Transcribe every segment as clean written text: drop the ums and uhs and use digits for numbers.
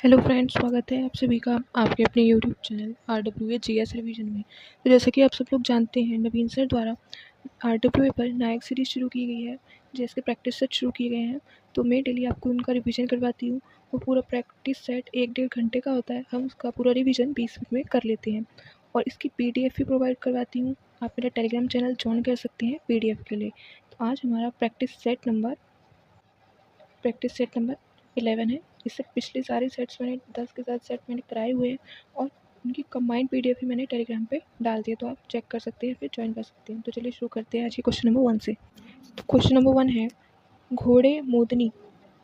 Hello friends, स्वागत है आप सभी का आपके अपने YouTube channel RWA GS revision में। तो जैसे कि आप सब लोग जानते हैं, नवीन सर द्वारा RWA पर नायक सीरीज शुरू की गई है, जिसके प्रैक्टिस सेट शुरू किए गए हैं। तो मैं डेली आपको उनका रिवीजन करवाती हूँ। वो पूरा प्रैक्टिस सेट 1-1.5 घंटे का होता है। हम उसका पूरा रिवीजन 20 मिनट में कर लेते हैं और इसकी PDF भी प्रोवाइड करवाती हूँ। आप मेरा टेलीग्राम चैनल ज्वाइन कर सकते हैं PDF के लिए। तो आज हमारा प्रैक्टिस सेट नंबर 11 है। इससे पिछले सारे सेट्स मैंने 10 के साथ सेट मैंने कराए हुए हैं और उनकी कंबाइंड PDF भी मैंने टेलीग्राम पे डाल दिया, तो आप चेक कर सकते हैं, फिर ज्वाइन कर सकते हैं। तो चलिए शुरू करते हैं आज के क्वेश्चन नंबर 1 से। तो क्वेश्चन नंबर 1 है, घोड़े मोदनी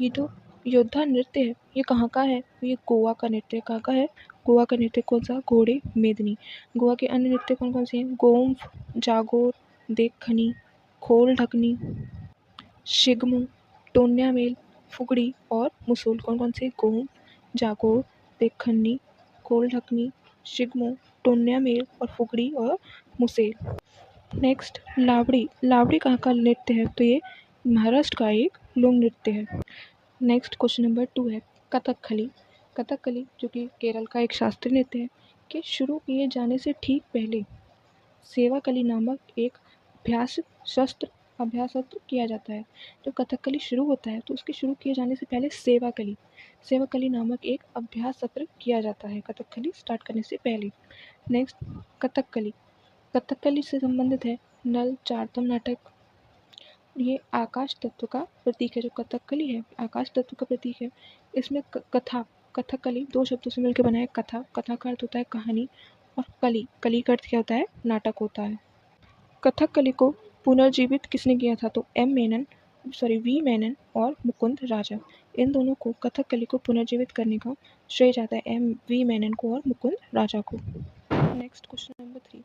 ये जो योद्धा नृत्य है ये कहाँ का है? ये गोवा का नृत्य है। कहाँ का है? गोवा का नृत्य। कौन सा? घोड़े मेदनी। गोवा के अन्य नृत्य कौन कौन से हैं? गोम्फ, जागोर, देखखनी, खोल ढकनी, शिगमू, टोन्या मेल, फुगड़ी और मुसूल। कौन कौन से? गोम, जागोर, देखखनी, खोल ढकनी, शिगमू, टोन्या मेल और फुगड़ी और मुसेल। नेक्स्ट, लावड़ी। लावड़ी कहाँ का नृत्य है? तो ये महाराष्ट्र का एक लोक नृत्य है। नेक्स्ट क्वेश्चन नंबर 2 है, कथकली। कथकली जो कि केरल का एक शास्त्रीय नृत्य है, के शुरू किए जाने से ठीक पहले सेवाकली नामक एक अभ्यास सत्र किया जाता है। जब कथकली शुरू होता है तो उसके शुरू किए जाने से पहले सेवाकली नामक एक अभ्यास सत्र किया जाता है कथकली स्टार्ट करने से पहले। नेक्स्ट, कथकली। कथकली से संबंधित है नल चारतम नाटक। ये आकाश तत्व का प्रतीक है। जो कथकली है आकाश तत्व का प्रतीक है। इसमें कथकली 2 शब्दों से मिलकर बना है। कथा का अर्थ होता है कहानी और कली का अर्थ क्या होता है? नाटक होता है। कथकली को पुनर्जीवित किसने किया था? तो वी मेनन और मुकुंद राजा। इन दोनों को कथकली को पुनर्जीवित करने का श्रेय जाता है वी मेनन को और मुकुंद राजा को। नेक्स्ट क्वेश्चन नंबर 3,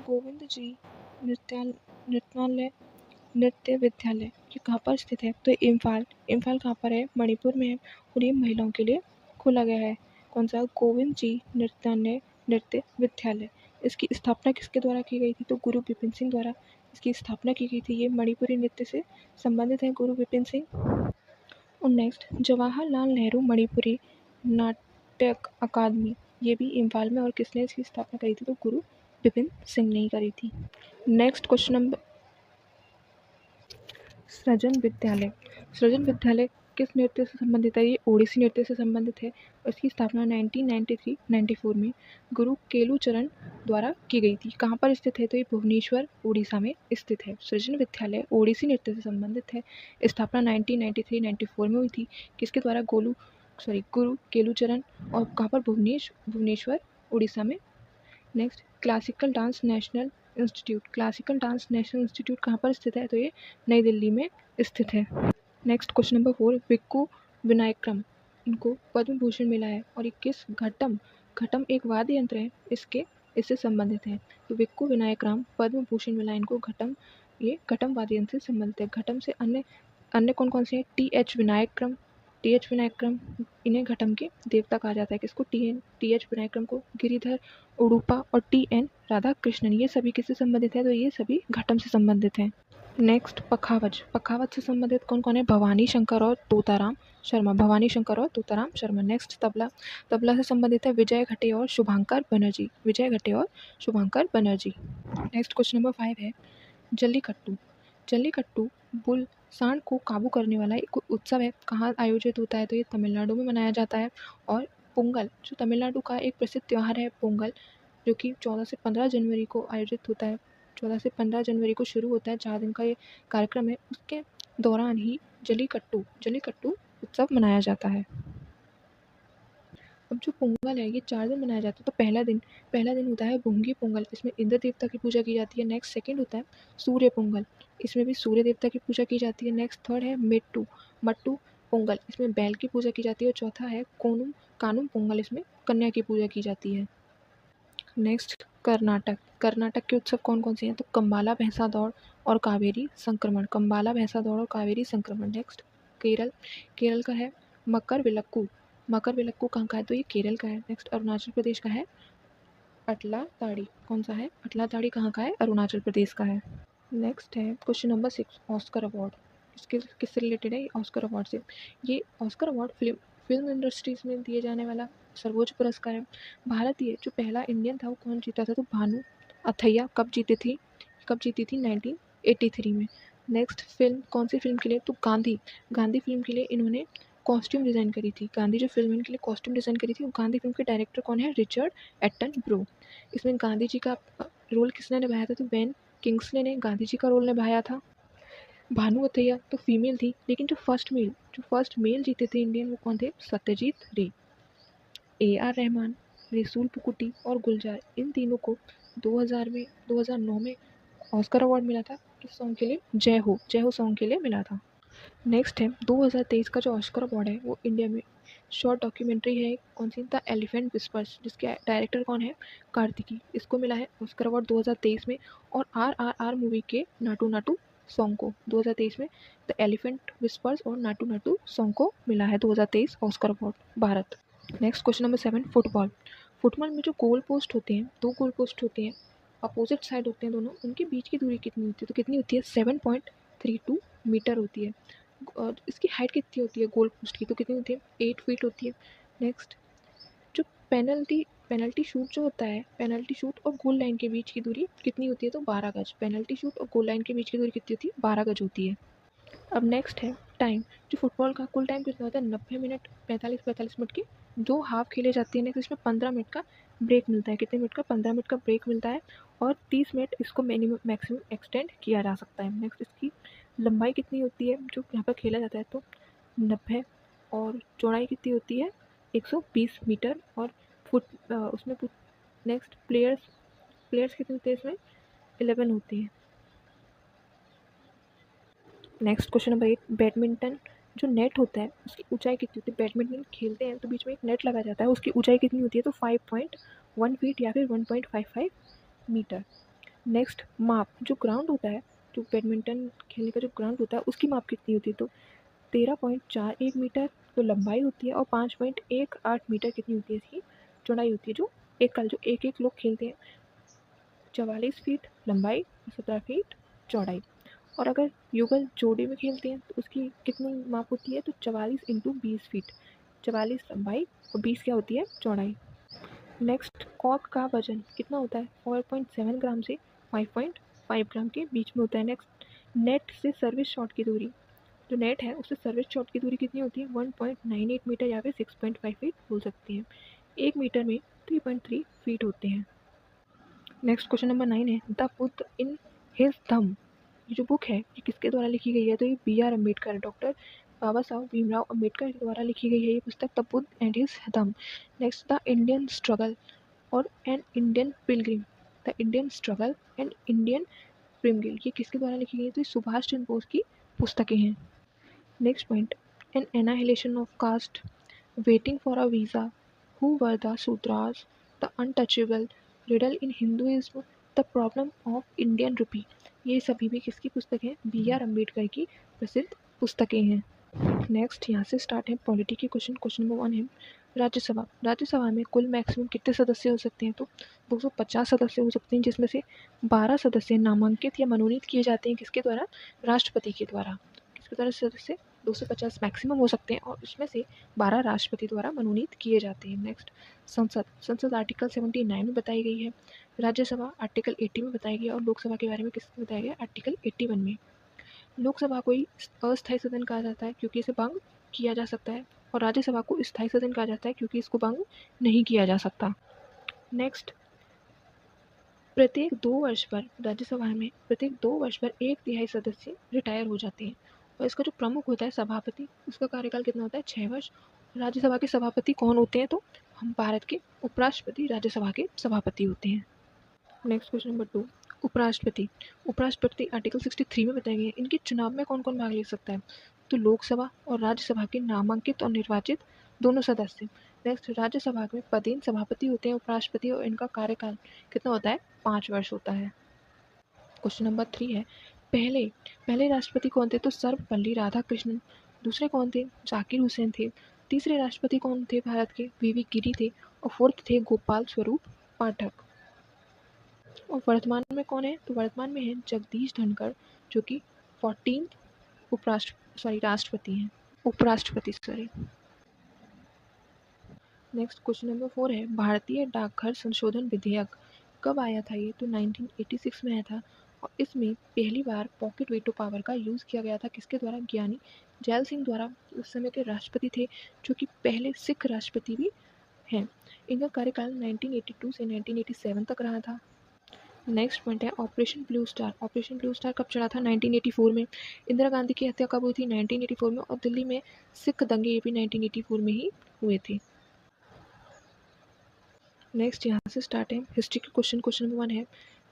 गोविंद जी नृत्य विद्यालय ये कहाँ पर स्थित है? तो इम्फाल कहाँ पर है? मणिपुर में है और ये महिलाओं के लिए खोला गया है। कौन सा? गोविंद जी नृत्य विद्यालय। इसकी स्थापना किसके द्वारा की गई थी? तो गुरु बिपिन सिंह द्वारा इसकी स्थापना की गई थी। ये मणिपुरी नृत्य से संबंधित है गुरु बिपिन सिंह। और नेक्स्ट, जवाहरलाल नेहरू मणिपुरी नाटक अकादमी ये भी इम्फाल में, और किसने इसकी स्थापना करी थी? तो गुरु बिपिन सिंह ने ही करी थी। नेक्स्ट क्वेश्चन नंबर, सृजन विद्यालय किस नृत्य से संबंधित है? ये ओडिसी नृत्य से संबंधित है और इसकी स्थापना 1993-94 में गुरु केलुचरण द्वारा की गई थी। कहाँ पर स्थित है? तो ये भुवनेश्वर उड़ीसा में स्थित है। सृजन विद्यालय ओडिसी नृत्य से संबंधित है। स्थापना 1993-94 में हुई थी। किसके द्वारा? गुरु केलुचरण। और कहाँ पर? भुवनेश्वर उड़ीसा में। Next, classical dance national institute कहाँ पर स्थित है? तो ये नई दिल्ली में स्थित है। नेक्स्ट क्वेश्चन नंबर 4, विक्कू विनायक्रम इनको पद्म भूषण मिला है और ये किस घटम एक वाद्य यंत्र है, इससे संबंधित है। तो विक्कू विनायक्रम पद्म भूषण मिला है इनको। घटम वाद्य यंत्र से संबंधित है। घटम से अन्य कौन कौन से हैं? TH विनायक्रम इन्हें घटम के देवता कहा जाता है। किसको? TH विनायक्रम को। गिरिधर उडुपा और TN राधा कृष्णन ये सभी किससे संबंधित है? तो ये सभी घटम से संबंधित हैं। नेक्स्ट, पखावज से संबंधित कौन कौन है? भवानी शंकर और तोताराम शर्मा। नेक्स्ट, तबला से संबंधित है विजय घटे और Shubhankar Banerjee. Next question number 5 है, जल्लीकट्टू बुल सांड को काबू करने वाला एक उत्सव है। कहाँ आयोजित होता है? तो ये तमिलनाडु में मनाया जाता है। और पोंगल जो तमिलनाडु का एक प्रसिद्ध त्यौहार है पोंगल, जो कि 14 से 15 जनवरी को आयोजित होता है। 14 से 15 जनवरी को शुरू होता है। 4 दिन का ये कार्यक्रम है। उसके दौरान ही जल्लीकट्टू उत्सव मनाया जाता है। अब जो पोंगल है ये 4 दिन मनाया जाता है। तो पहला दिन होता है भोंगी पोंगल, इसमें इंद्र देवता की पूजा की जाती है। नेक्स्ट, सेकंड होता है सूर्य पोंगल, इसमें भी सूर्य देवता की पूजा की जाती है। नेक्स्ट, थर्ड है मट्टू पोंगल, इसमें बैल की पूजा की जाती है। और चौथा है कानुम पोंगल, इसमें कन्या की पूजा की जाती है। नेक्स्ट, कर्नाटक के उत्सव कौन कौन से हैं? तो कंबाला भैंसा दौड़ और कावेरी संक्रमण। नेक्स्ट, केरल का है मकर विलक्कू कहाँ का है? तो ये केरल का है। नेक्स्ट, अरुणाचल प्रदेश का है अटलाताड़ी। कौन सा है? अटलाताड़ी कहाँ का है? अरुणाचल प्रदेश का है। नेक्स्ट है क्वेश्चन नंबर 6, ऑस्कर अवार्ड किससे रिलेटेड है? ऑस्कर अवार्ड से। ये ऑस्कर अवार्ड फिल्म इंडस्ट्रीज में दिए जाने वाला सर्वोच्च पुरस्कार है। भारतीय जो पहला इंडियन था वो कौन जीता था? तो भानु अथैया कब जीती थी? 1983 में। नेक्स्ट फिल्म कौन सी फिल्म के लिए? तो गांधी। गांधी फिल्म के लिए इन्होंने कॉस्ट्यूम डिज़ाइन करी थी। गांधी जो फिल्म इनके लिए कॉस्ट्यूम डिज़ाइन करी थी, वो गांधी फिल्म के डायरेक्टर कौन है? Richard Attenborough. इसमें गांधी जी का रोल किसने निभाया था? तो बेन किंग्सले ने गांधी जी का रोल निभाया था। भानु अथैया तो फीमेल थी, लेकिन जो फर्स्ट मेल जीते थे इंडियन, वो कौन थे? सत्यजीत रे। AR रहमान, रसूल पुकुटी और गुलजार, इन तीनों को 2009 में ऑस्कर अवार्ड मिला था किस सॉन्ग के लिए? जय हो सॉन्ग के लिए मिला था। नेक्स्ट है 2023 का जो ऑस्कर अवार्ड है वो इंडिया में शॉर्ट डॉक्यूमेंट्री है कौन सी? द एलिफेंट विस्पर्स, जिसके डायरेक्टर कौन है? कार्तिकी। इसको मिला है ऑस्कर अवार्ड 2023 में। और RRR मूवी के नाटू नाटू सॉन्ग को 2023 में द एलिफेंट विस्पर्स और नाटू नाटू सॉन्ग को मिला है 2023 Oscar award Bharat. Next question number 7, football. Football में जो गोल पोस्ट होते हैं, 2 गोल पोस्ट होते हैं, अपोजिट साइड होते हैं दोनों, उनके बीच की दूरी कितनी होती है? तो कितनी होती है? 7.32 मीटर होती है। और इसकी हाइट कितनी होती है गोल पोस्ट की? तो कितनी होती है? 8 फीट होती है। नेक्स्ट, जो पेनल्टी शूट जो होता है, पेनल्टी शूट और गोल लाइन के बीच की दूरी कितनी होती है? तो 12 गज। पेनल्टी शूट और गोल लाइन के बीच की दूरी कितनी होती है? 12 गज होती है। अब नेक्स्ट है टाइम। जो फुटबॉल का कुल टाइम कितना होता है? 90 मिनट 45 मिनट की 2 हाफ खेले जाती है। नेक्स्ट इसमें 15 मिनट का ब्रेक मिलता है। कितने मिनट का? 15 मिनट का ब्रेक मिलता है। और 30 मिनट इसको मैक्सिमम एक्सटेंड किया जा सकता है। नेक्स्ट इसकी लंबाई कितनी होती है जो यहाँ पर खेला जाता है? तो 90। और चौड़ाई कितनी होती है? 120 मीटर। और उसमें नेक्स्ट प्लेयर्स कितने होते हैं इसमें? 11 होते हैं। नेक्स्ट क्वेश्चन नंबर 8, बैडमिंटन जो नेट होता है उसकी ऊंचाई कितनी होती है? बैडमिंटन खेलते हैं तो बीच में एक नेट लगा जाता है, उसकी ऊंचाई कितनी होती है? तो 5.1 फीट या फिर 1.55 मीटर। नेक्स्ट, माप जो ग्राउंड होता है, जो बैडमिंटन खेलने का जो ग्राउंड होता है उसकी माप कितनी होती है? तो 13.41 मीटर तो लंबाई होती है। और 5.18 मीटर कितनी होती है इसकी चौड़ाई होती है? जो एक एक लोग खेलते हैं। 44 फीट लंबाई, 17 फीट चौड़ाई। और अगर युगल जोड़े में खेलते हैं तो उसकी कितनी माप होती है? तो 44 इंटू 20 फीट। 44 लंबाई और 20 क्या होती है? चौड़ाई। नेक्स्ट, कॉर्क का वजन कितना होता है? 4.7 ग्राम से 5.5 ग्राम के बीच में होता है। नेक्स्ट, नेट से सर्विस शॉट की दूरी, जो नेट है उससे सर्विस शॉट की दूरी कितनी होती है? 1.98 मीटर या फिर 6.5 फीट बोल सकते हैं। 1 मीटर में 3.3 फीट होते हैं। नेक्स्ट क्वेश्चन नंबर 9 है the Buddha in his thumb. ये जो बुक है ये किसके द्वारा लिखी गई है? तो ये BR अम्बेडकर, डॉक्टर बाबा साहब भीमराव अम्बेडकर के द्वारा लिखी गई है ये पुस्तक, the Buddha and his Dhamma. Next, the Indian struggle और an Indian pilgrim. The Indian struggle and Indian pilgrim ये किसके द्वारा लिखी गई है? तो ये सुभाष चंद्र बोस की पुस्तकें हैं। Next point, an annihilation of caste, waiting for a visa, who were the Shudras, the untouchable, riddle in Hinduism, the problem of Indian rupee. ये सभी भी किसकी पुस्तक है? BR अम्बेडकर की प्रसिद्ध पुस्तकें हैं। नेक्स्ट यहाँ से स्टार्ट है पॉलिटी के क्वेश्चन। क्वेश्चन नंबर 1 है राज्यसभा। राज्यसभा में कुल मैक्सिमम कितने सदस्य हो सकते हैं? तो 250 सदस्य हो सकते हैं, जिसमें से 12 सदस्य नामांकित या मनोनीत किए जाते हैं किसके द्वारा? राष्ट्रपति के द्वारा। किसके द्वारा सदस्य 250 मैक्सिमम हो सकते हैं और उसमें से 12 राष्ट्रपति द्वारा मनोनीत किए जाते हैं। नेक्स्ट, संसद आर्टिकल 79 में बताई गई है। राज्यसभा आर्टिकल 80 में बताई गई है। और लोकसभा के बारे में किसमें बताया गया? आर्टिकल 81 में। लोकसभा को अस्थायी सदन कहा जाता है क्योंकि इसे भंग किया जा सकता है। और राज्यसभा को स्थायी सदन कहा जाता है क्योंकि इसको भंग नहीं किया जा सकता। नेक्स्ट, प्रत्येक 2 वर्ष पर राज्यसभा में प्रत्येक 2 वर्ष पर 1/3 सदस्य रिटायर हो जाते हैं। और इसका जो प्रमुख होता है सभापति, उसका कार्यकाल कितना होता है? 6 वर्ष। राज्यसभा के सभापति कौन होते हैं? तो हम भारत के उपराष्ट्रपति राज्यसभा के सभापति होते हैं। नेक्स्ट क्वेश्चन नंबर 2, उपराष्ट्रपति। उपराष्ट्रपति आर्टिकल 63 में बताया गया है। इनके चुनाव में कौन कौन भाग ले सकता है? तो लोकसभा और राज्यसभा के नामांकित और निर्वाचित दोनों सदस्य। नेक्स्ट, राज्यसभा में पदेन सभापति होते हैं उपराष्ट्रपति, और इनका कार्यकाल कितना होता है? 5 वर्ष होता है। क्वेश्चन नंबर 3 है पहले राष्ट्रपति कौन थे? तो सर्वपल्ली राधाकृष्णन। दूसरे कौन थे? जाकिर हुसैन थे। तीसरे राष्ट्रपति कौन थे भारत के? VV गिरी थे। और फोर्थ थे गोपाल स्वरूप पाठक। और वर्तमान में कौन है? तो वर्तमान में है जगदीश धनखड़, जो कि 14th राष्ट्रपति हैं। उपराष्ट्रपति सॉरी। नेक्स्ट क्वेश्चन नंबर 4 है, भारतीय डाकघर संशोधन विधेयक कब आया था? ये तो 1986 में आया था और इसमें पहली बार पॉकेट वेटो पावर का यूज़ किया गया था। किसके द्वारा? ज्ञानी जैल सिंह द्वारा, उस समय के राष्ट्रपति थे, जो कि पहले सिख राष्ट्रपति भी हैं। इनका कार्यकाल 1982 से 1987 तक रहा था। नेक्स्ट पॉइंट है operation blue star. Operation blue star कब चला था? 1984 में। इंदिरा गांधी की हत्या कब हुई थी? 1984 में। और दिल्ली में सिख दंगे ये भी 1984 में ही हुए थे। नेक्स्ट यहाँ से स्टार्ट है हिस्ट्री के क्वेश्चन। क्वेश्चन नंबर 1 है,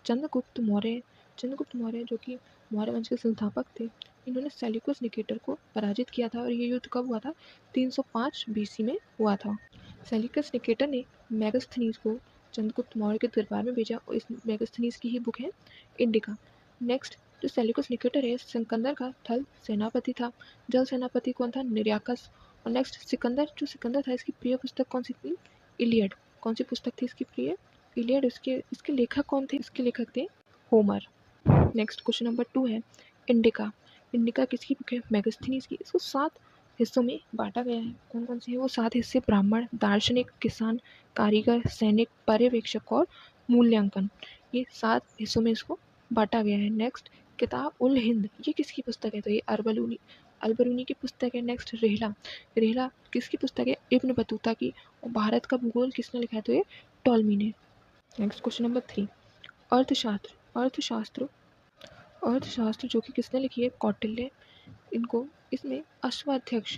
चंद्रगुप्त मौर्य। चंद्रगुप्त मौर्य जो कि मौर्य वंश के संस्थापक थे, इन्होंने सेल्यूकस निकेटर को पराजित किया था और ये युद्ध कब हुआ था? 305 बीसी में हुआ था। सेल्यूकस निकेटर ने मेगास्थनीज को चंद्रगुप्त मौर्य के दरबार में भेजा और इस मेगास्थनीज की ही बुक है इंडिका। नेक्स्ट, जो सेल्यूकस निकेटर है, सिकंदर का थल सेनापति था। जल सेनापति कौन था? निर्याकस। और नेक्स्ट सिकंदर, जो सिकंदर था, इसकी प्रिय पुस्तक कौन सी थी? इलियड। कौन सी पुस्तक थी इसकी प्रिय? इलियड। इसके लेखक कौन थे? इसके लेखक थे होमर। नेक्स्ट क्वेश्चन नंबर 2 है इंडिका। इंडिका किसकी बुक है? मेगास्थनीज की। इसको 7 हिस्सों में बांटा गया है। कौन कौन से हैं वो 7 हिस्से? ब्राह्मण, दार्शनिक, किसान, कारीगर, सैनिक, पर्यवेक्षक और मूल्यांकन। ये 7 हिस्सों में इसको बांटा गया है। नेक्स्ट, किताब उल हिंद, ये किसकी पुस्तक है? तो ये अलबरूनी की पुस्तक है। नेक्स्ट, रेहला। रेहला किसकी पुस्तक है? इब्न बतूता की। और भारत का भूगोल किसने लिखा है? तो ये टॉलमी ने। नेक्स्ट क्वेश्चन नंबर 3, अर्थशास्त्र। अर्थशास्त्र जो कि किसने लिखी है? कौटिल्य। इनको इसमें अश्वाध्यक्ष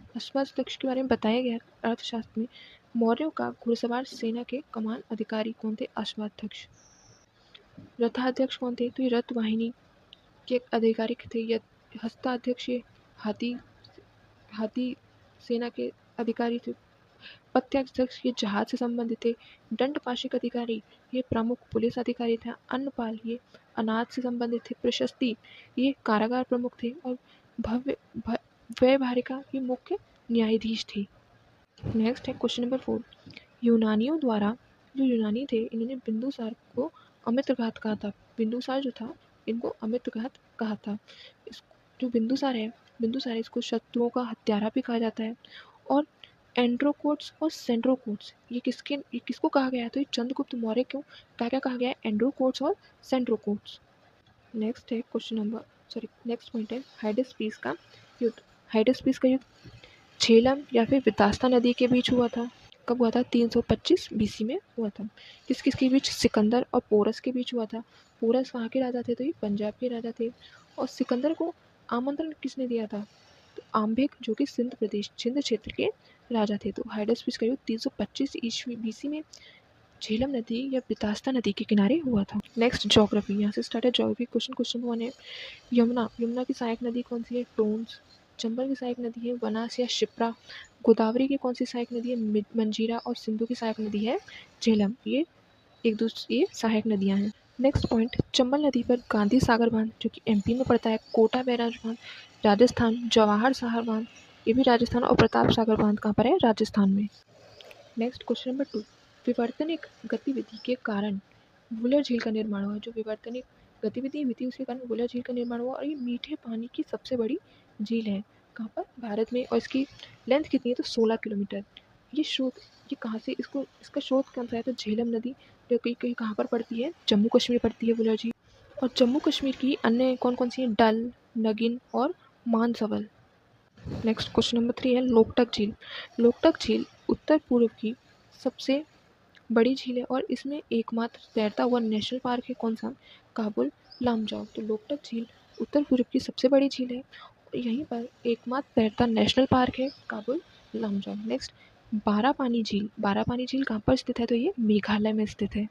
के बारे में बताया गया अर्थशास्त्र में। मौर्यों का घुड़सवार सेना के कमान अधिकारी कौन थे? अश्वाध्यक्ष। रथाध्यक्ष कौन थे? तो ये रथ वाहिनी के अधिकारी थे। हस्ताध्यक्ष ये हाथी सेना के अधिकारी थे। प्रत्यक्षदर्शी ये जहाज से संबंधित थे। दंडपाशिक अधिकारी ये प्रमुख पुलिस अधिकारी थे। अन्नपाल ये अनाज से संबंधित थे। प्रशस्ति ये कारागार प्रमुख थे। और व्यवहारिका ये मुख्य न्यायाधीश थे। नेक्स्ट है क्वेश्चन नंबर 4, यूनानियों द्वारा, जो यूनानी थे, इन्होंने बिंदुसार को अमित्रघात कहा था। बिंदुसार जो था, इनको अमित्रघात कहा था। जो बिंदुसार इसको शत्रुओं का हत्यारा भी कहा जाता है। और एंड्रोकोट्स और सेंड्रोकोट्स ये किसको कहा गया है? तो ये चंद्रगुप्त मौर्य को क्या कहा गया है? एंड्रोकोट्स और सेंड्रोकोट्स। नेक्स्ट पॉइंट है हाइडेस्पीस का युद्ध। हाइडेस्पीस का युद्ध झेलम या फिर विदास्ता नदी के बीच हुआ था। कब हुआ था? 325 बीसी में हुआ था। किस किस के बीच? सिकंदर और पोरस के बीच हुआ था। पोरस कहाँ के राजा थे? तो ये पंजाब के राजा थे। और सिकंदर को आमंत्रण किसने दिया था? तो आम्बेक, जो कि सिंध क्षेत्र के राजा थे। तो हाइडेस्पीस का युद्ध 325 ईस्वी बीसी में झेलम नदी या विदास्ता नदी के किनारे हुआ था। नेक्स्ट ज्योग्राफी, यहाँ से स्टार्ट है ज्योग्राफी। क्वेश्चन 1 है, यमुना की सहायक नदी कौन सी है? टोन्स। चंबल की सहायक नदी है वनास या शिप्रा। गोदावरी की कौन सी सहायक नदी है? मंजीरा। और सिंधु की सहायक नदी है झेलम। ये सहायक नदियां हैं। नेक्स्ट पॉइंट, चंबल नदी पर गांधी सागर बांध जो कि एमपी में पड़ता है। कोटा बैराज बांध राजस्थान। जवाहर सागर बांध ये भी राजस्थान। और प्रताप सागर बांध कहाँ पर है? राजस्थान में। नेक्स्ट क्वेश्चन नंबर 2, विवर्तनिक गतिविधि के कारण वुलर झील का निर्माण हुआ। जो विवर्तनिक गतिविधि हुई थी उसके कारण वुलर झील का निर्माण हुआ। और ये मीठे पानी की सबसे बड़ी झील है। कहाँ पर? भारत में। और इसकी लेंथ कितनी है? तो 16 किलोमीटर। ये कहाँ से इसका स्रोत कौन सा है? तो झेलम नदी, जो कहीं कहाँ पर पड़ती है? जम्मू कश्मीर पड़ती है वुलर झील। और जम्मू कश्मीर की अन्य कौन कौन सी हैं? डल, नगिन और मानसवल। नेक्स्ट क्वेश्चन नंबर 3 है लोकटक झील। लोकटक झील उत्तर पूर्व की सबसे बड़ी झील है और इसमें एकमात्र तैरता हुआ नेशनल पार्क है। कौन सा? काबुल लामजाओ। तो लोकटक झील उत्तर पूर्व की सबसे बड़ी झील है और यहीं पर एकमात्र तैरता नेशनल पार्क है काबुल लामजाओ। नेक्स्ट, बारापानी झील कहाँ पर स्थित है? तो ये मेघालय में स्थित है।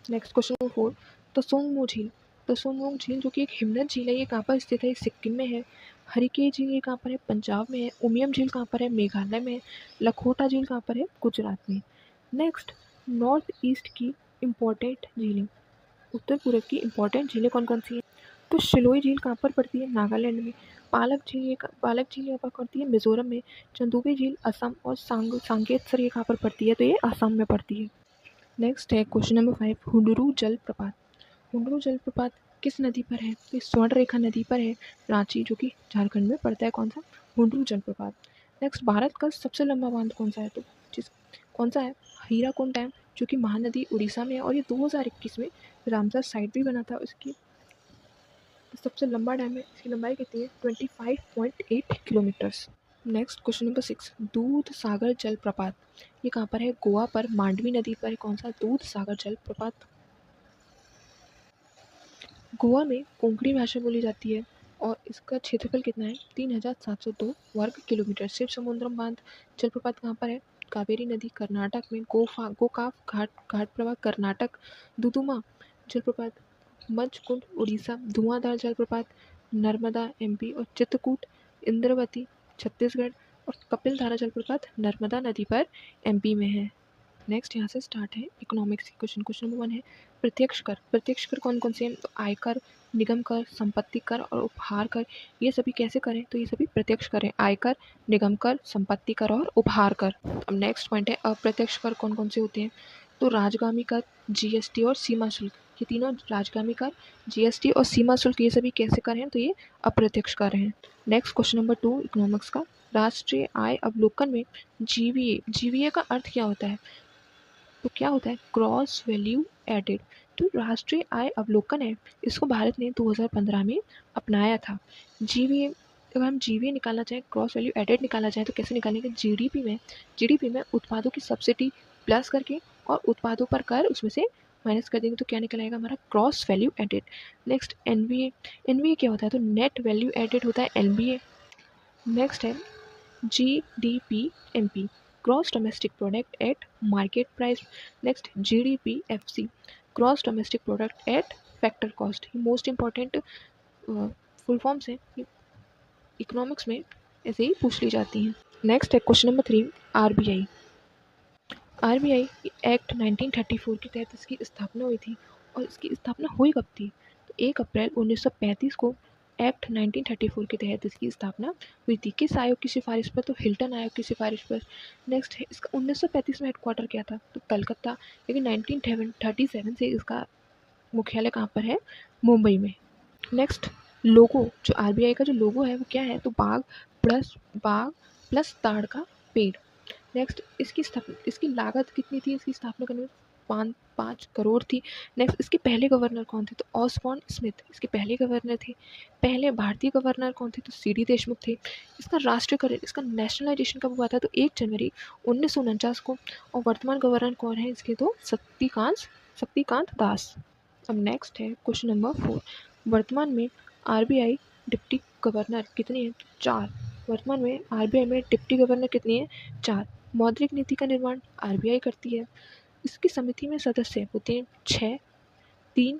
नेक्स्ट क्वेश्चन नंबर 4, तसोंगमो झील। तसोंगमो झील जो कि एक हिमनद झील है, ये कहाँ पर स्थित है? सिक्किम में है। हरिके झील ये कहाँ पर है? पंजाब में है। उमियम झील कहाँ पर है? मेघालय में है। लखोटा झील कहाँ पर है? गुजरात में। नेक्स्ट, नॉर्थ ईस्ट की इम्पोर्टेंट झीलें। उत्तर पूर्व की इम्पोर्टेंट झीलें कौन कौन सी हैं? तो शिलोई झील कहाँ पर पड़ती है? नागालैंड में। पालक झील यहाँ पर पड़ती है मिजोरम में। चंदुबी झील असम। और सांकेतसर ये कहाँ पर पड़ती है? तो ये असम में पड़ती है। नेक्स्ट है क्वेश्चन नंबर 5, हुंडरू जलप्रपात। हुंडरू जलप्रपात किस नदी पर है? तो स्वर्णरेखा नदी पर है, रांची, जो कि झारखंड में पड़ता है। कौन सा? हुंडरू जलप्रपात। नेक्स्ट, भारत का सबसे लंबा बांध कौन सा है? तो जिस कौन सा है? हीराकुंड डैम, जो कि महानदी उड़ीसा में है और ये 2021 में रामसर साइट भी बना था। इसकी सबसे लंबा डैम है, इसकी लंबाई कितनी है? 25.8 किलोमीटर्स। नेक्स्ट क्वेश्चन नंबर 6, दूध सागर जलप्रपात ये कहाँ पर है? गोवा पर, मांडवी नदी पर। कौन सा? दूध सागर जलप्रपात। गोवा में कोंकणी भाषा बोली जाती है और इसका क्षेत्रफल कितना है? 3702 वर्ग किलोमीटर। शिव समुद्रम बांध जलप्रपात कहाँ पर है? कावेरी नदी कर्नाटक में। गोकाक घाट प्रवाह कर्नाटक। दुदुमा जलप्रपात मचकुंड उड़ीसा। धुआंधार जलप्रपात नर्मदा एमपी और चित्रकूट इंद्रावती छत्तीसगढ़। और कपिलधारा जलप्रपात नर्मदा नदी पर एमपी में है। नेक्स्ट यहाँ से स्टार्ट है इकोनॉमिक्स की क्वेश्चन। क्वेश्चन नंबर 1 है प्रत्यक्ष कर। प्रत्यक्ष कर कौन कौन से हैं? तो आयकर, निगम कर, संपत्ति कर और उपहार कर। ये सभी कैसे करें? तो ये सभी प्रत्यक्ष कर हैं। आयकर, निगम कर, संपत्ति कर और उपहार कर। अब नेक्स्ट पॉइंट है अप्रत्यक्ष कर कौन कौन से होते हैं? तो राजगामी कर, जीएसटी और सीमा शुल्क। ये तीनों राजगामी कर, जीएसटी और सीमा शुल्क ये सभी कैसे कर हैं? तो ये अप्रत्यक्ष कर हैं। नेक्स्ट क्वेश्चन नंबर 2 इकोनॉमिक्स का। राष्ट्रीय आय अवलोकन में जीवीए का अर्थ क्या होता है? तो क्या होता है? Gross value added. तो राष्ट्रीय आय अवलोकन है, इसको भारत ने 2015 में अपनाया था। जीवीए, अगर हम जीवीए निकालना चाहें, ग्रॉस वैल्यू एडेड निकालना चाहें तो कैसे निकालेंगे? जीडीपी में उत्पादों की सब्सिडी प्लस करके और उत्पादों पर कर उसमें से माइनस कर देंगे तो क्या निकल आएगा हमारा? Gross value added. Next NVA क्या होता है? तो नेट वैल्यू एडेड होता है एनवीए। नेक्स्ट है GDP-MP, gross domestic product at market price. Next GDP-FC, gross domestic product at factor cost. ये मोस्ट इंपॉर्टेंट फुल फॉर्म्स हैं, इकोनॉमिक्स में ऐसे ही पूछ ली जाती हैं। नेक्स्ट है क्वेश्चन नंबर 3 आरबीआई एक्ट 1934 के तहत इसकी स्थापना हुई थी। और इसकी स्थापना हुई कब थी? तो 1 अप्रैल 1935 को एक्ट 1934 के तहत इसकी स्थापना हुई थी। किस आयोग की सिफारिश पर? तो हिल्टन आयोग की सिफारिश पर। नेक्स्ट है इसका 1935 में हेडक्वार्टर क्या था? तो कलकत्ता। लेकिन 1937 से इसका मुख्यालय कहाँ पर है? मुंबई में। नेक्स्ट लोगो, जो आरबीआई का जो लोगो है वो क्या है? तो बाग प्लस ताड़ का पेड़। नेक्स्ट इसकी लागत कितनी थी इसकी स्थापना करने में? 5 करोड़ थी। नेक्स्ट इसके पहले गवर्नर कौन थे? तो ऑसबॉर्न स्मिथ इसके पहले गवर्नर थे। पहले भारतीय गवर्नर कौन थे? तो सीडी देशमुख थे। इसका राष्ट्रीयकरण, इसका नेशनलाइजेशन कब हुआ था? तो 1 जनवरी 1949 को। और वर्तमान गवर्नर कौन है इसके? तो शक्तिकांत दास। अब नेक्स्ट है क्वेश्चन नंबर 4, वर्तमान में आरबीआई डिप्टी गवर्नर कितने हैं? 4। वर्तमान में आरबीआई में डिप्टी गवर्नर कितनी है? 4। मौद्रिक नीति का निर्माण आरबीआई करती है। इसकी समिति में सदस्य होते हैं 6। तीन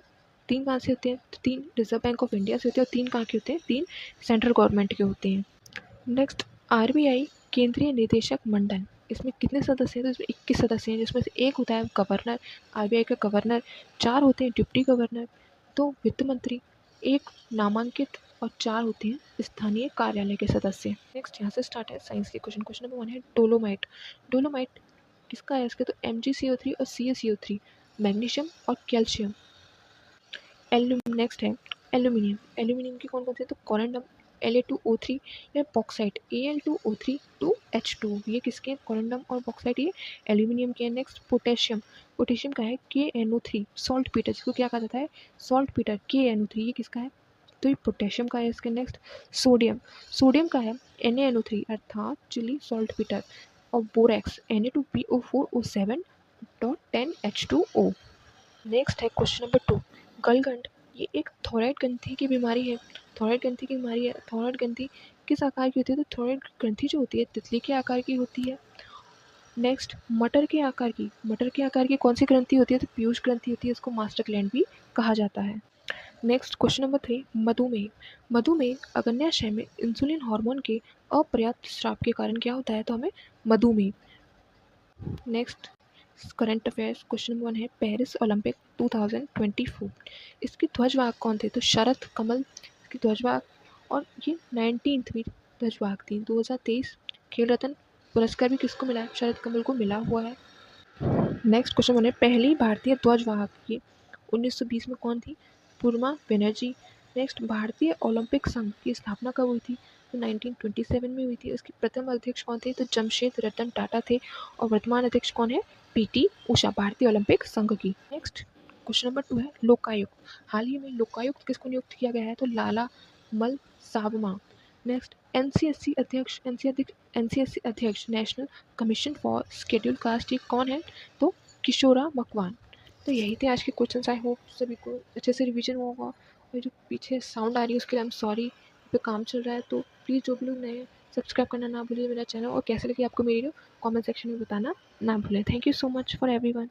कहाँ से होते हैं? तो 3 रिजर्व बैंक ऑफ इंडिया से होते हैं और 3 कहाँ के होते हैं? 3 सेंट्रल गवर्नमेंट के होते हैं। नेक्स्ट आरबीआई केंद्रीय निदेशक मंडल, इसमें कितने सदस्य हैं? तो इसमें 21 सदस्य हैं, जिसमें से 1 होता है गवर्नर, आरबीआई का गवर्नर। 4 होते हैं डिप्टी गवर्नर, 2 वित्त मंत्री, 1 नामांकित और 4 होते हैं स्थानीय कार्यालय के सदस्य। नेक्स्ट यहाँ से स्टार्ट है साइंस के क्वेश्चन। क्वेश्चन नंबर 1 है डोलोमाइट किसका है? इसके तो MgCO3 और CaCO3, मैग्नीशियम और कैल्शियम। नेक्स्ट है एल्यूमिनियम की कौन कौन से? तो कॉरेंडम La2O3 या बॉक्साइट Al2O3 ये किसके हैं? कॉरेंडम और बॉक्साइट ये एल्यूमिनियम के हैं। नेक्स्ट पोटेशियम का है KNO3 सॉल्ट पीटर, जिसको क्या कहा जाता है? Salt Peter. KNO3 ये किसका है? तो ये पोटेशियम का है इसके। नेक्स्ट सोडियम का है NaNO3 अर्थात चिली सॉल्ट पीटर। और बोरेक्स Na2PO4O7.10H2O। नेक्स्ट है क्वेश्चन नंबर 2 गलगंड, ये एक थायराइड ग्रंथि की बीमारी है। थायराइड ग्रंथि किस आकार की होती है? तो थायराइड ग्रंथि जो होती है तितली के आकार की होती है। नेक्स्ट मटर के आकार की कौन सी ग्रंथि होती है? तो पीयूष ग्रंथि होती है, इसको मास्टर ग्लैंड भी कहा जाता है। नेक्स्ट क्वेश्चन नंबर 3 मधुमेह अग्न्याशय में इंसुलिन हार्मोन के अपर्याप्त स्राव के कारण क्या होता है? तो हमें मधुमेह। Next current affairs question number 1 है पेरिस ओलंपिक 2024, इसके ध्वजवाहक कौन थे? तो शरद कमल इसकी ध्वजवाहक। और ये 19वीं ध्वजवाहक थी। 2023 खेल रत्न पुरस्कार भी किसको मिला है? शरद कमल को मिला हुआ है। नेक्स्ट क्वेश्चन 1 है पहली भारतीय ध्वजवाहक ये 1920 में कौन थी? पूर्णिमा बनर्जी। नेक्स्ट भारतीय ओलंपिक संघ की स्थापना कब हुई थी? तो 1927 में हुई थी। उसके प्रथम अध्यक्ष कौन थे? तो जमशेद रतन टाटा थे। और वर्तमान अध्यक्ष कौन है? पीटी उषा, भारतीय ओलंपिक संघ की। नेक्स्ट क्वेश्चन नंबर 2 है लोकायुक्त। हाल ही में लोकायुक्त किसको नियुक्त किया गया है? तो लाला मल सावमा। नेक्स्ट एनसीएससी अध्यक्ष national commission for schedule caste, ये कौन है? तो किशोरा मकवान। तो यही थे आज के क्वेश्चन। आई होप सभी को अच्छे से रिवीजन हुआ होगा। और जो पीछे साउंड आ रही है उसके लिए आई एम सॉरी, पे काम चल रहा है। तो प्लीज़ जो भी लोग नए हैं सब्सक्राइब करना ना भूलिए मेरा चैनल, और कैसे लगी आपको मेरी वीडियो कमेंट सेक्शन में बताना ना भूलें। Thank you so much for everyone.